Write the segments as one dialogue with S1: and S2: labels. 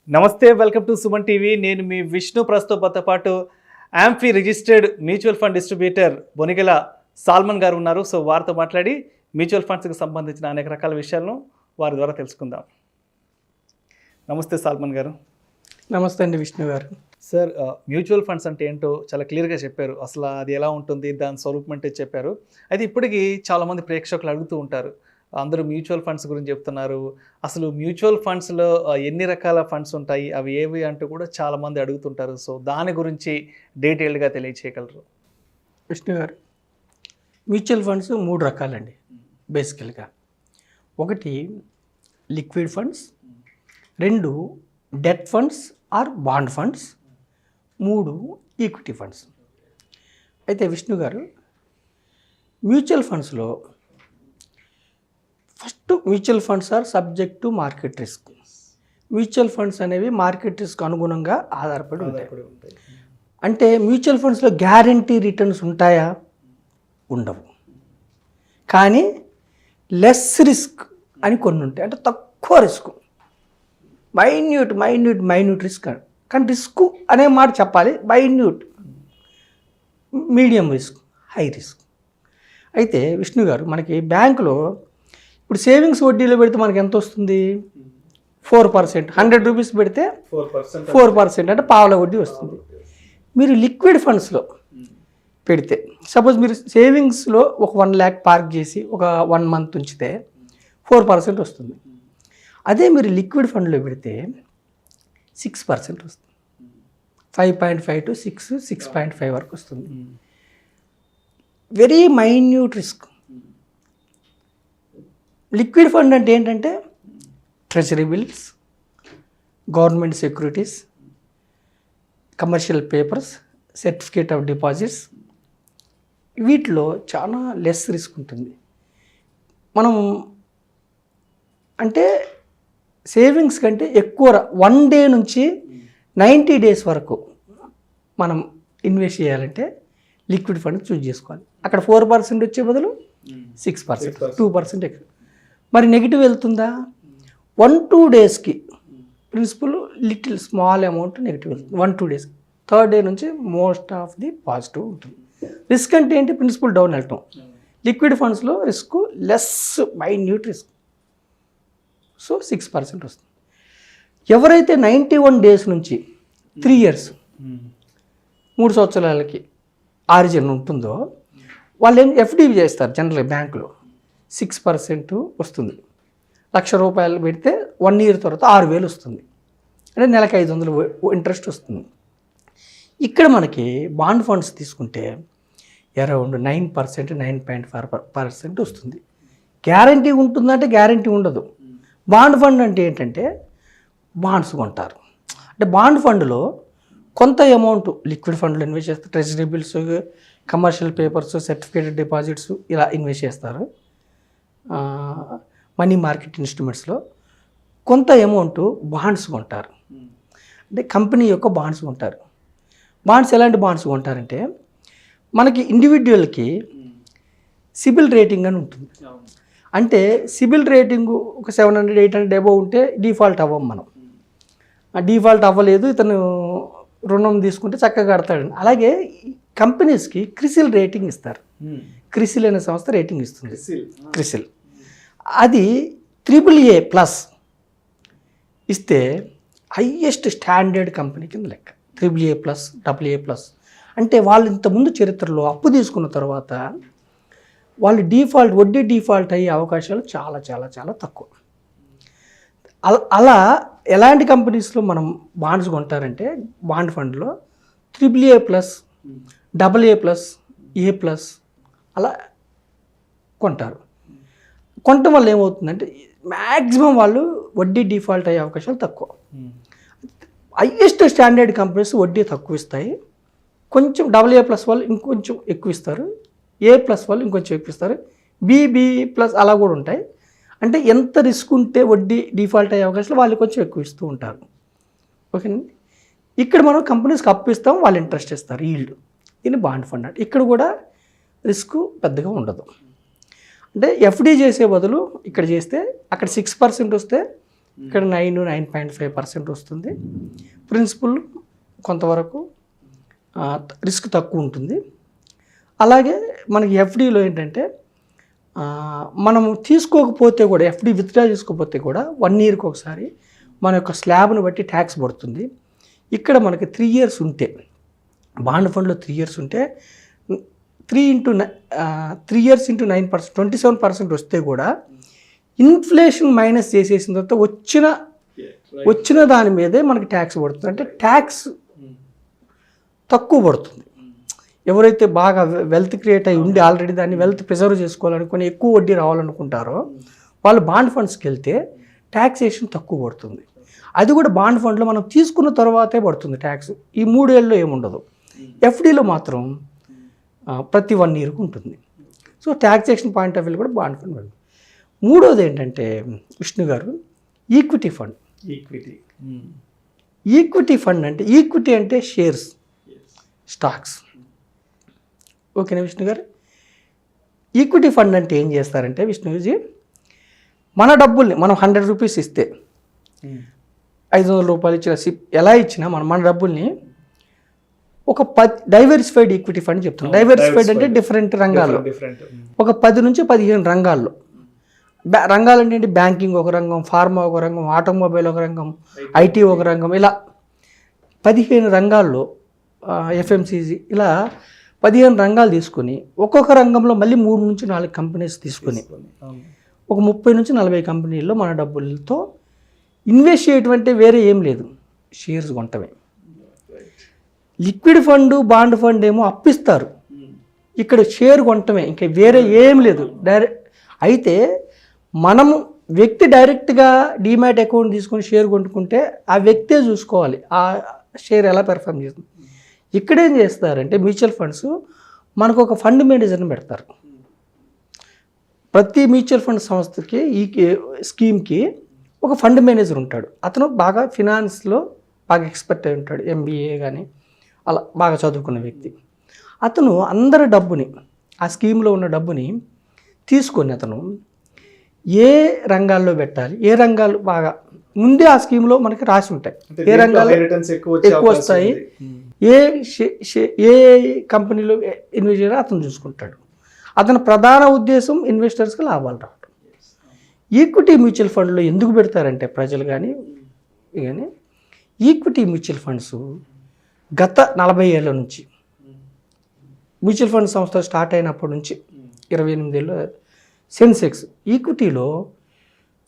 S1: నమస్తే, welcome to Suman TV. నేను మీ విష్ణు. ప్రస్తుతంతో పాటు AMFI registered mutual fund distributor Bonigela Salmon గారు ఉన్నారు. సో వారితో మాట్లాడి మ్యూచువల్ ఫండ్స్కి సంబంధించిన అనేక రకాల విషయాలను వారి ద్వారా తెలుసుకుందాం. నమస్తే సాల్మన్ గారు.
S2: నమస్తే అండి విష్ణు గారు.
S1: సార్, మ్యూచువల్ ఫండ్స్ అంటే ఏంటో చాలా క్లియర్గా చెప్పారు. అసలు అది ఎలా ఉంటుంది, దాని స్వరూపం అంటే చెప్పారు. అయితే ఇప్పటికీ చాలామంది ప్రేక్షకులు అడుగుతూ ఉంటారు, అందరూ మ్యూచువల్ ఫండ్స్ గురించి చెప్తున్నారు. అసలు మ్యూచువల్ ఫండ్స్లో ఎన్ని రకాల ఫండ్స్ ఉంటాయి, అవి ఏవి అంటూ కూడా చాలామంది అడుగుతుంటారు. సో దాని గురించి డీటెయిల్డ్గా తెలియచేయగలరు?
S2: విష్ణు గారు, మ్యూచువల్ ఫండ్స్ 3 రకాలండి బేసికల్గా. ఒకటి liquid funds, 2 debt funds or bond funds, 3 equity funds. అయితే విష్ణు గారు, మ్యూచువల్ ఫండ్స్లో first mutual funds are subject to market risk. Mutual funds అనేవి మార్కెట్ రిస్క్ అనుగుణంగా ఆధారపడి ఉంటాయి. అంటే మ్యూచువల్ ఫండ్స్లో గ్యారంటీ రిటర్న్స్ ఉంటాయా? ఉండవు. కానీ లెస్ రిస్క్ అని కొన్ని ఉంటాయి, అంటే తక్కువ రిస్క్, మైన్యూట్ రిస్క్. కానీ రిస్క్ అనే మాట చెప్పాలి, minute, medium risk, high risk. అయితే విష్ణు గారు, మనకి బ్యాంకులో ఇప్పుడు సేవింగ్స్ వడ్డీలో పెడితే మనకి ఎంత వస్తుంది? 4%. 100 రూపీస్ పెడితే 4%, అంటే పావలా వడ్డీ వస్తుంది. మీరు లిక్విడ్ ఫండ్స్లో పెడితే, సపోజ్ మీరు సేవింగ్స్లో ఒక 1 lakh పార్క్ చేసి ఒక 1 month ఉంచితే 4% వస్తుంది. అదే మీరు లిక్విడ్ ఫండ్లో పెడితే 6% వస్తుంది. 5.5 to 6.5 వరకు వస్తుంది. Very minute risk. Liquid fund అంటే ఏంటంటే treasury bills, government securities, commercial papers, certificate of deposits. వీటిలో చాలా లెస్ రిస్క్ ఉంటుంది. మనం అంటే సేవింగ్స్ కంటే ఎక్కువ 1 day నుంచి 90 days వరకు మనం ఇన్వెస్ట్ చేయాలంటే లిక్విడ్ ఫండ్ చూజ్ చేసుకోవాలి. అక్కడ 4% వచ్చే బదులు 6%, 2% ఎక్కువ. మరి నెగిటివ్ వెళ్తుందా? 1-2 daysకి principal little small amount negative వెళ్తుంది. 1-2 days. 3rd day నుంచి మోస్ట్ ఆఫ్ ది పాజిటివ్ ఉంటుంది. రిస్క్ అంటే ఏంటి? ప్రిన్సిపల్ డౌన్ వెళ్ళటం. లిక్విడ్ ఫండ్స్లో risk less, minute risk. So 6% వస్తుంది. ఎవరైతే 91 days నుంచి 3 years 3 సంవత్సరాలకి ఆరిజిన్ ఉంటుందో వాళ్ళు ఏం ఎఫ్డీ చేస్తారు జనరల్గా బ్యాంకులో. 6% వస్తుంది. ₹1,00,000 పెడితే 1 year తర్వాత 6,000 వస్తుంది. అంటే నెలకు 500 ఇంట్రెస్ట్ వస్తుంది. ఇక్కడ మనకి బాండ్ ఫండ్స్ తీసుకుంటే అరౌండ్ 9%, 9.5% వస్తుంది. గ్యారంటీ ఉంటుందంటే గ్యారంటీ ఉండదు. బాండ్ ఫండ్ అంటే ఏంటంటే బాండ్స్ కొంటారు. అంటే బాండ్ ఫండ్లో కొంత అమౌంట్ లిక్విడ్ ఫండ్లో ఇన్వెస్ట్ చేస్తారు. Treasury bills, commercial papers, certificated deposits ఇలా ఇన్వెస్ట్ చేస్తారు. మనీ మార్కెట్ ఇన్స్ట్రుమెంట్స్లో కొంత అమౌంట్ బాండ్స్ కొంటారు. అంటే కంపెనీ యొక్క బాండ్స్ కొంటారు. బాండ్స్ ఎలాంటి బాండ్స్ కొంటారంటే, మనకి ఇండివిజువల్కి సిబిల్ రేటింగ్ అని ఉంటుంది. అంటే సిబిల్ రేటింగు ఒక 700, 800 అబోవ్ ఉంటే డిఫాల్ట్ అవ్వం మనం. ఆ డిఫాల్ట్ అవ్వలేదు, ఇతను రుణం తీసుకుంటే చక్కగా కడతాడు. అలాగే కంపెనీస్కి క్రిసిల్ రేటింగ్ ఇస్తారు. క్రిసిల్ అనే సంస్థ రేటింగ్ ఇస్తుంది. క్రిసిల్ అది AAA+ ఇస్తే హైయెస్ట్ స్టాండర్డ్ కంపెనీ కింద లెక్క. AAA+, AA+. అంటే వాళ్ళు ఇంతకుముందు చరిత్రలో అప్పు తీసుకున్న తర్వాత వాళ్ళు వడ్డీ డిఫాల్ట్ అయ్యే అవకాశాలు చాలా చాలా చాలా తక్కువ. అలా ఎలాంటి కంపెనీస్లో మనం బాండ్స్ కొంటారంటే, బాండ్ ఫండ్లో AAA+, AA+, A+ అలా కొంటారు. కొనటం వల్ల ఏమవుతుందంటే మ్యాక్సిమం వాళ్ళు వడ్డీ డిఫాల్ట్ అయ్యే అవకాశాలు తక్కువ. హైయెస్ట్ స్టాండర్డ్ కంపెనీస్ వడ్డీ తక్కువ ఇస్తాయి. కొంచెం AA+ వాళ్ళు ఇంకొంచెం ఎక్కువ ఇస్తారు, A+ వాళ్ళు ఇంకొంచెం ఎక్కువ ఇస్తారు, BB+ అలా కూడా ఉంటాయి. అంటే ఎంత రిస్క్ ఉంటే వడ్డీ డిఫాల్ట్ అయ్యే అవకాశాలు వాళ్ళు కొంచెం ఎక్కువ ఇస్తూ ఉంటారు. ఓకేనండి. ఇక్కడ మనం కంపెనీస్కి అప్పు ఇస్తాం, వాళ్ళు ఇంట్రెస్ట్ ఇస్తారు, ఈల్డ్. ఇది బాండ్ ఫండ్ అంటే. ఇక్కడ కూడా రిస్క్ పెద్దగా ఉండదు. అంటే ఎఫ్డీ చేసే బదులు ఇక్కడ చేస్తే అక్కడ 6% వస్తే ఇక్కడ 9.5% వస్తుంది. ప్రిన్సిపల్ కొంతవరకు రిస్క్ తక్కువ ఉంటుంది. అలాగే మనకి ఎఫ్డీలో ఏంటంటే మనము తీసుకోకపోతే కూడా ఎఫ్డీ విత్డ్రా చేసుకోకపోతే కూడా 1 ఇయర్కి ఒకసారి మన యొక్క స్లాబ్ను బట్టి ట్యాక్స్ పడుతుంది. ఇక్కడ మనకి 3 ఇయర్స్ ఉంటే బాండ్ ఫండ్లో 3 ఇయర్స్ ఉంటే 3 ఇయర్స్ ఇంటూ 9% 27% వస్తే కూడా ఇన్ఫ్లేషన్ మైనస్ చేసేసిన తర్వాత వచ్చిన దాని మీదే మనకి ట్యాక్స్ పడుతుంది. అంటే ట్యాక్స్ తక్కువ పడుతుంది. ఎవరైతే బాగా వెల్త్ క్రియేట్ అయ్యి ఉండి ఆల్రెడీ దాన్ని వెల్త్ ప్రిజర్వ్ చేసుకోవాలనుకుని ఎక్కువ వడ్డీ రావాలనుకుంటారో వాళ్ళు బాండ్ ఫండ్స్కి వెళ్తే ట్యాక్సేషన్ తక్కువ పడుతుంది. అది కూడా బాండ్ ఫండ్లో మనం తీసుకున్న తర్వాతే పడుతుంది ట్యాక్స్. ఈ 3 ఏళ్ళలో ఏముండదు. ఎఫ్డీలో మాత్రం ప్రతి 1 ఇయర్కి ఉంటుంది. So taxation point of view కూడా బాండ్ ఫండ్ వెళ్ళదు. మూడోది ఏంటంటే విష్ణు గారు ఈక్విటీ ఫండ్. ఈక్విటీ ఫండ్ అంటే ఈక్విటీ అంటే షేర్స్, స్టాక్స్. ఓకేనా విష్ణు గారు? ఈక్విటీ ఫండ్ అంటే ఏం చేస్తారంటే విష్ణుజీ, మన డబ్బుల్ని మనం 100 రూపీస్ ఇస్తే 500 రూపాయలు ఇచ్చిన ఎలా ఇచ్చినా మన డబ్బుల్ని ఒక 10 డైవర్సిఫైడ్ ఈక్విటీ ఫండ్ చెప్తున్నాం. డైవర్సిఫైడ్ అంటే డిఫరెంట్ రంగాల్లో ఒక 10 నుంచి 15 రంగాల్లో. రంగాలు అంటే బ్యాంకింగ్ ఒక రంగం, ఫార్మా ఒక రంగం, ఆటోమొబైల్ ఒక రంగం, ఐటీ ఒక రంగం, ఇలా 15 రంగాల్లో ఎఫ్ఎంసీజీ ఇలా 15 రంగాలు తీసుకొని ఒక్కొక్క రంగంలో మళ్ళీ 3 నుంచి 4 కంపెనీస్ తీసుకొని ఒక 30 నుంచి 40 కంపెనీల్లో మన డబ్బులతో ఇన్వెస్ట్ చేయటం అంటే వేరే ఏం లేదు, షేర్స్ కొనటమే. లిక్విడ్ ఫండ్ బాండ్ ఫండ్ ఏమో అప్పిస్తారు, ఇక్కడ షేర్ కొనటమే, ఇంకా వేరే ఏం లేదు. అయితే మనము వ్యక్తి డైరెక్ట్గా డీమ్యాట్ అకౌంట్ తీసుకొని షేర్ కొనుక్కుంటే ఆ వ్యక్తే చూసుకోవాలి ఆ షేర్ ఎలా పెర్ఫామ్ చేస్తుంది. ఇక్కడ ఏం చేస్తారంటే మ్యూచువల్ ఫండ్స్ మనకు ఒక ఫండ్ మేనేజర్ని పెడతారు. ప్రతి మ్యూచువల్ ఫండ్ సంస్థకి ఈ స్కీమ్కి ఒక ఫండ్ మేనేజర్ ఉంటాడు. అతను బాగా ఫినాన్స్లో బాగా ఎక్స్పర్ట్ అయి ఉంటాడు, ఎంబీఏ కానీ అలా బాగా చదువుకున్న వ్యక్తి. అతను అందరి డబ్బుని ఆ స్కీమ్లో ఉన్న డబ్బుని తీసుకొని అతను ఏ రంగాల్లో పెట్టాలి, ఏ రంగాలు బాగా ముందే ఆ స్కీమ్లో మనకి రాసి ఉంటాయి, ఏ రంగాల్లో ఎక్కువ వస్తాయి, ఏ కంపెనీలో ఇన్వెస్ట్ చేయాలో అతను చూసుకుంటాడు. అతని ప్రధాన ఉద్దేశం ఇన్వెస్టర్స్కి లాభాలు రావడం. ఈక్విటీ మ్యూచువల్ ఫండ్లో ఎందుకు పెడతారంటే ప్రజలు కానీ ఈక్విటీ మ్యూచువల్ ఫండ్స్ గత 40 ఏళ్ళ నుంచి మ్యూచువల్ ఫండ్ సంస్థ స్టార్ట్ అయినప్పటి నుంచి 28 ఏళ్ళు సెన్సెక్స్ ఈక్విటీలో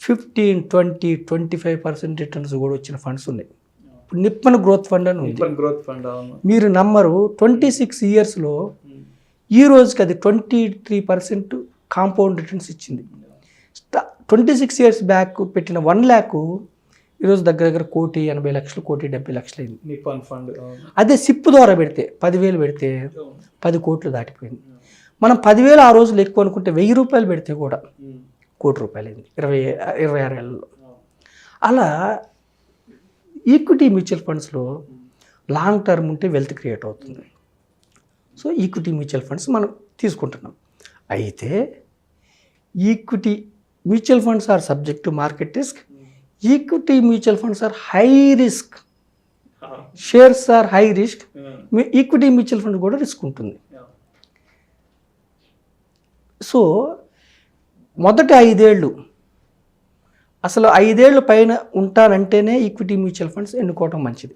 S2: 15, 20, 25% రిటర్న్స్ కూడా వచ్చిన ఫండ్స్ ఉన్నాయి. ఇప్పుడు నిప్పన్ గ్రోత్ ఫండ్ అని ఉంది, మీరు నమ్మరు. 26 ఇయర్స్లో ఈ రోజుకి అది 23% కాంపౌండ్ రిటర్న్స్ ఇచ్చింది. 26 ఇయర్స్ బ్యాక్ పెట్టిన 1 lakh ఈరోజు దగ్గర 1,80,00,000, 1,70,00,000 అయింది నిప్పన్ ఫండ్. అదే సిప్ ద్వారా పెడితే 10,000 పెడితే 10 కోట్లు దాటిపోయింది. మనం 10,000 ఆ రోజులు ఎక్కువ అనుకుంటే 1,000 రూపాయలు పెడితే కూడా 1 కోటి రూపాయలు అయింది 26 ఏళ్ళలో. అలా ఈక్విటీ మ్యూచువల్ ఫండ్స్లో లాంగ్ టర్మ్ ఉంటే వెల్త్ క్రియేట్ అవుతుంది. సో ఈక్విటీ మ్యూచువల్ ఫండ్స్ మనం తీసుకుంటున్నాం. అయితే equity mutual funds are subject to market risk. Equity mutual funds are high risk, shares are high risk. Equity mutual fund కూడా risk ఉంటుంది. So మొదటి 5 ఏళ్ళు అసలు 5 ఏళ్ళు పైన ఉంటానంటేనే ఈక్విటీ మ్యూచువల్ ఫండ్స్ ఎన్నుకోవటం మంచిది.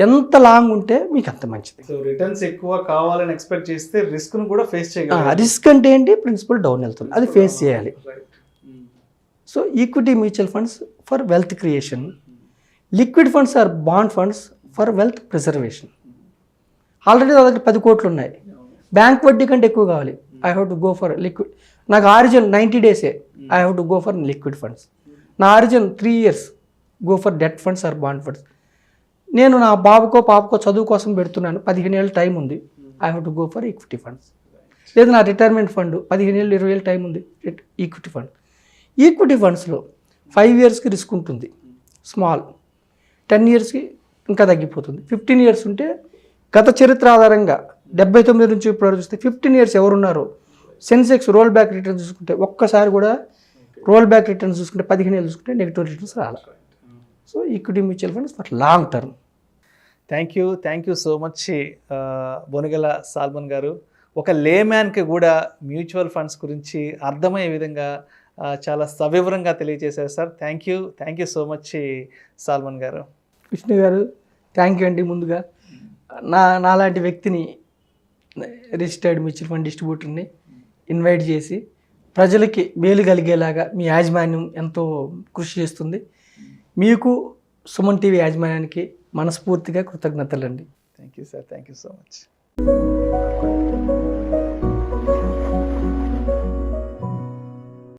S2: ఎంత లాంగ్ ఉంటే మీకు అంత మంచిది.
S1: సో రిటర్న్స్ ఎక్కువ కావాలని ఎక్స్పెక్ట్ చేస్తే రిస్క్ను కూడా ఫేస్ చేయాలి.
S2: రిస్క్ అంటే ఏంటి, ప్రిన్సిపల్ డౌన్ వెళ్తుంది, అది ఫేస్ చేయాలి. So equity mutual funds for wealth creation, liquid funds or bond funds for wealth preservation. Already నా దగ్గర 10 కోట్లు ఉన్నాయి, బ్యాంక్ వడ్డీ కంటే ఎక్కువ కావాలి, I have to go for liquid. నాకు ఆరిజిన్ 90 డేసే, I have to go for liquid funds. నా origin 3 years, go for debt funds or bond funds. నేను నా బాబుకో పాపకో చదువు కోసం పెడుతున్నాను, 15 ఏళ్ళు టైం ఉంది, I have to go for equity funds. లేదు నా రిటైర్మెంట్ ఫండ్ 15 ఏళ్ళు 20 ఏళ్ళు టైం ఉంది, ఈక్విటీ ఫండ్. ఈక్విటీ ఫండ్స్లో 5 yearsకి రిస్క్ ఉంటుంది, స్మాల్. 10 yearsకి ఇంకా తగ్గిపోతుంది. 15 years ఉంటే గత చరిత్ర ఆధారంగా 79 నుంచి ఇప్పుడు చూస్తే 15 years ఎవరున్నారో సెన్సెక్స్ రోల్ బ్యాక్ రిటర్న్ చూసుకుంటే ఒక్కసారి కూడా రోల్ బ్యాక్ రిటర్న్స్ చూసుకుంటే 15 ఏళ్ళు చూసుకుంటే నెగిటివ్ రిటర్న్స్ రాలి. So equity mutual funds for long term.
S1: Thank you so much Bonagala Salmon గారు. ఒక లేమ్యాన్కి కూడా మ్యూచువల్ ఫండ్స్ గురించి అర్థమయ్యే విధంగా చాలా సవివరంగా తెలియజేశారు sir. Thank you so much Salman గారు.
S2: విష్ణు గారు థ్యాంక్ యూ అండి. ముందుగా నాలాంటి వ్యక్తిని రిజిస్టర్డ్ మ్యూచువల్ ఫండ్ డిస్ట్రిబ్యూటర్ని ఇన్వైట్ చేసి ప్రజలకి మేలు కలిగేలాగా మీ యాజమాన్యం ఎంతో కృషి చేస్తుంది. మీకు సుమన్ టీవీ యాజమాన్యానికి మనస్ఫూర్తిగా కృతజ్ఞతలండి.
S1: Thank you sir. Thank you so much.